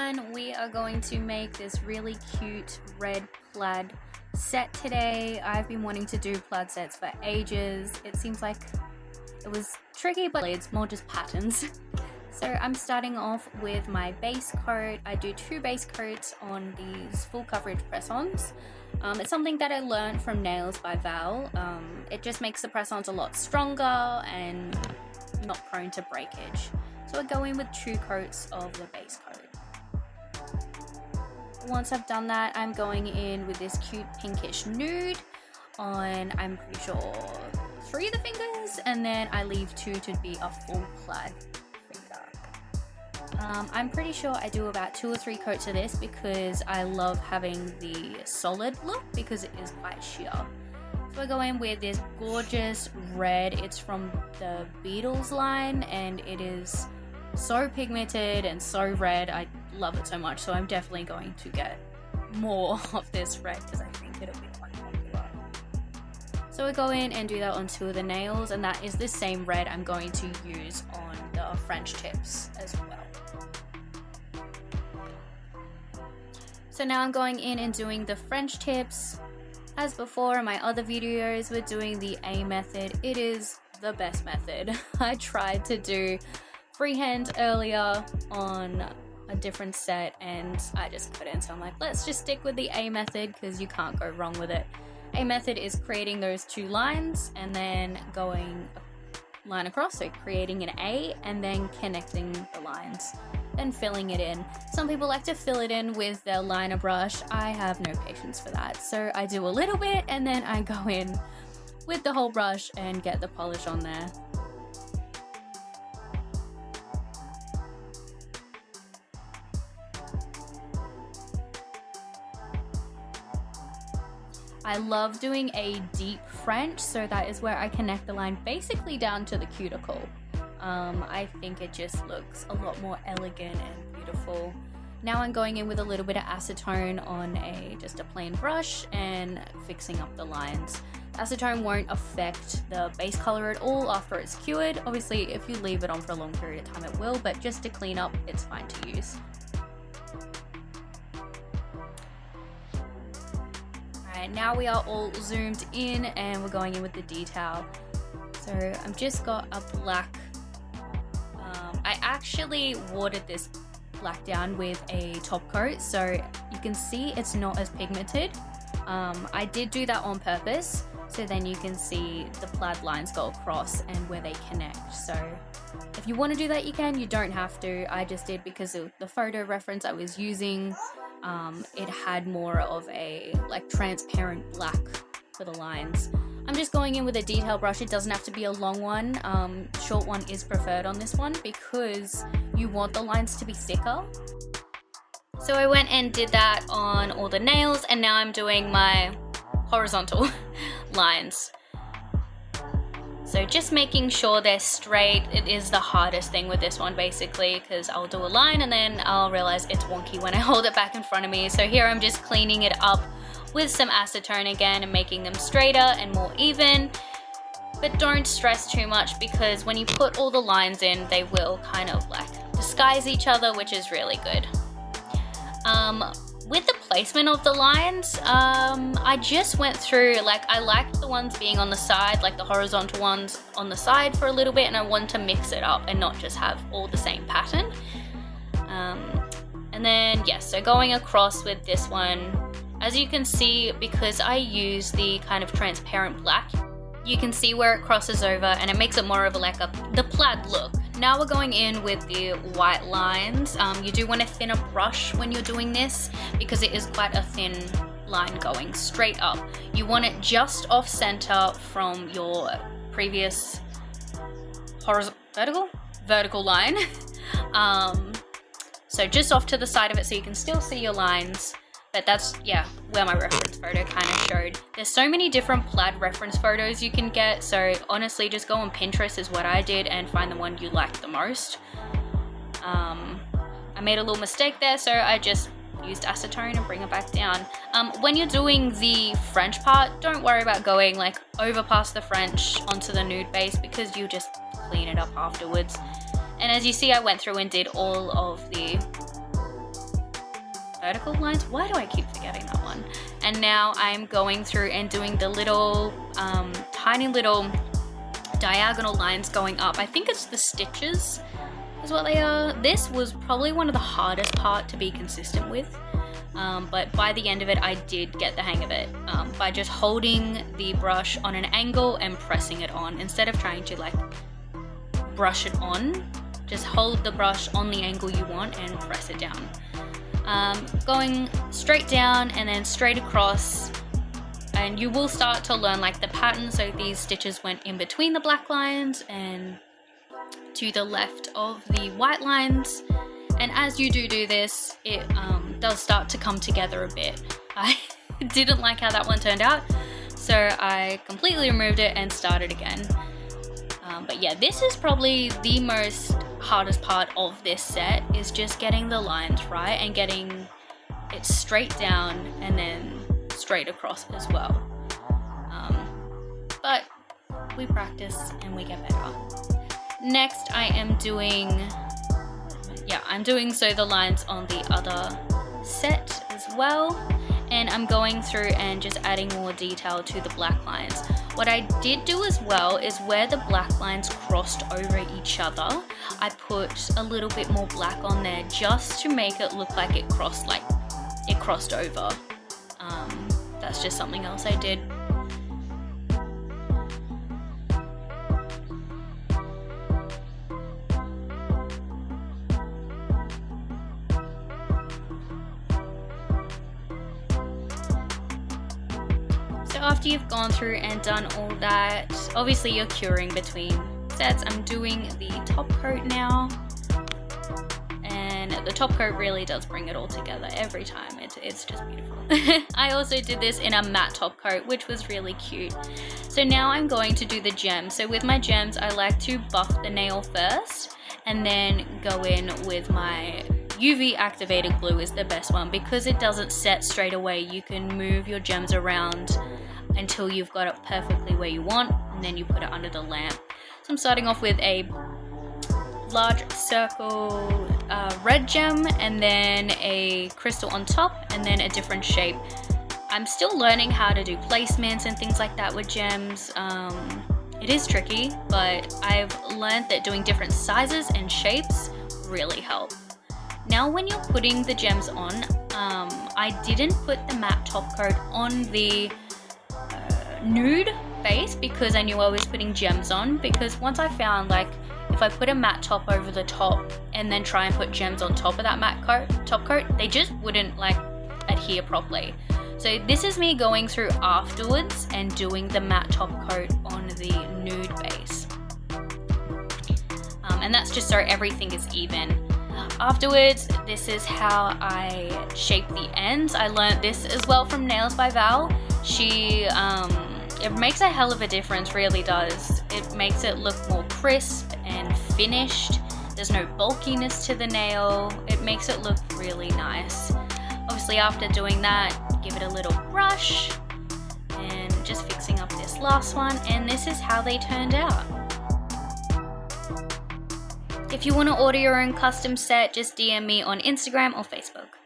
everyone, we are going to make this really cute red plaid set today. I've been wanting to do plaid sets for ages. It seems like it was tricky, but it's more just patterns. So I'm starting off with my base coat. I do 2 base coats on these full coverage press-ons. It's something that I learned from Nails by Val. It just makes the press-ons a lot stronger and not prone to breakage. So I go in with 2 coats of the base coat. Once I've done that, I'm going in with this cute pinkish nude on, I'm pretty sure, 3 of the fingers, and then I leave 2 to be a full plaid finger. I'm pretty sure I do about 2 or 3 coats of this because I love having the solid look because it is quite sheer. So I go in with this gorgeous red. It's from the Beatles line and it is so pigmented and so red. I love it so much, so I'm definitely going to get more of this red because I think it'll be quite popular. So I go in and do that on 2 of the nails, and that is the same red I'm going to use on the French tips as well. So now I'm going in and doing the French tips. As before in my other videos, we're doing the A method. It is the best method. I tried to do freehand earlier on a different set and I just couldn't, so I'm like, let's just stick with the A method because you can't go wrong with it. A method is creating those 2 lines and then going line across, so creating an A and then connecting the lines, then filling it in. Some people like to fill it in with their liner brush. I have no patience for that, so I do a little bit and then I go in with the whole brush and get the polish on there. I love doing a deep French, so that is where I connect the line basically down to the cuticle. I think it just looks a lot more elegant and beautiful. Now I'm going in with a little bit of acetone on just a plain brush and fixing up the lines. Acetone won't affect the base color at all after it's cured. Obviously, if you leave it on for a long period of time, it will, but just to clean up, it's fine to use. Now we are all zoomed in and we're going in with the detail. So I've just got a black, I actually watered this black down with a top coat, so you can see it's not as pigmented. I did do that on purpose, so then you can see the plaid lines go across and where they connect. So if you want to do that, you can, you don't have to. I just did because of the photo reference I was using. It had more of a like transparent black for the lines. I'm just going in with a detail brush. It doesn't have to be a long one. Short one is preferred on this one because you want the lines to be thicker. So I went and did that on all the nails, and now I'm doing my horizontal lines. So just making sure they're straight. It is the hardest thing with this one basically, because I'll do a line and then I'll realize it's wonky when I hold it back in front of me. So here I'm just cleaning it up with some acetone again and making them straighter and more even. But don't stress too much because when you put all the lines in, they will kind of like disguise each other, which is really good. With the placement of the lines, I just went through, like I liked the ones being on the side, like the horizontal ones on the side for a little bit, and I wanted to mix it up and not just have all the same pattern. And then, yes, so going across with this one, as you can see, because I use the kind of transparent black, you can see where it crosses over and it makes it more of the plaid look. Now we're going in with the white lines. You do want a thinner brush when you're doing this because it is quite a thin line going straight up. You want it just off center from your previous vertical line. So just off to the side of it so you can still see your lines. But that's, yeah, where my reference photo kind of showed. There's so many different plaid reference photos you can get, so honestly just go on Pinterest is what I did and find the one you liked the most. I made a little mistake there, so I just used acetone and bring it back down. When you're doing the French part, don't worry about going like over past the French onto the nude base because you just clean it up afterwards. And as you see, I went through and did all of the vertical lines. Why do I keep forgetting that one? And now I'm going through and doing the little tiny little diagonal lines going up. I think it's the stitches is what they are. This was probably one of the hardest part to be consistent with, but by the end of it I did get the hang of it, by just holding the brush on an angle and pressing it on instead of trying to like brush it on. Just hold the brush on the angle you want and press it down, going straight down and then straight across. And you will start to learn like the pattern. So these stitches went in between the black lines and to the left of the white lines. And as you do this, it does start to come together a bit. I didn't like how that one turned out, so I completely removed it and started again. But yeah, this is probably the most hardest part of this set, is just getting the lines right and getting it straight down and then straight across as well. But we practice and we get better. Next I am doing, I'm doing so the lines on the other set as well, and I'm going through and just adding more detail to the black lines. What I did do as well is where the black lines crossed over each other, I put a little bit more black on there just to make it look like it crossed over. That's just something else I did. So after you've gone through and done all that, obviously you're curing between sets. I'm doing the top coat now. And the top coat really does bring it all together every time. It's just beautiful. I also did this in a matte top coat, which was really cute. So now I'm going to do the gems. So with my gems, I like to buff the nail first and then go in with my UV activated glue is the best one because it doesn't set straight away. You can move your gems around until you've got it perfectly where you want, and then you put it under the lamp. So I'm starting off with a large circle red gem and then a crystal on top and then a different shape. I'm still learning how to do placements and things like that with gems. It is tricky, but I've learned that doing different sizes and shapes really help. Now when you're putting the gems on, I didn't put the matte top coat on the nude base because I knew I was putting gems on, because once I found like if I put a matte top over the top and then try and put gems on top of that matte top coat, they just wouldn't like adhere properly. So this is me going through afterwards and doing the matte top coat on the nude base. And that's just so everything is even. Afterwards, this is how I shape the ends. I learned this as well from Nails by Val. She, it makes a hell of a difference, really does. It makes it look more crisp and finished. There's no bulkiness to the nail. It makes it look really nice. Obviously after doing that, give it a little brush and just fixing up this last one, and this is how they turned out. If you want to order your own custom set, just DM me on Instagram or Facebook.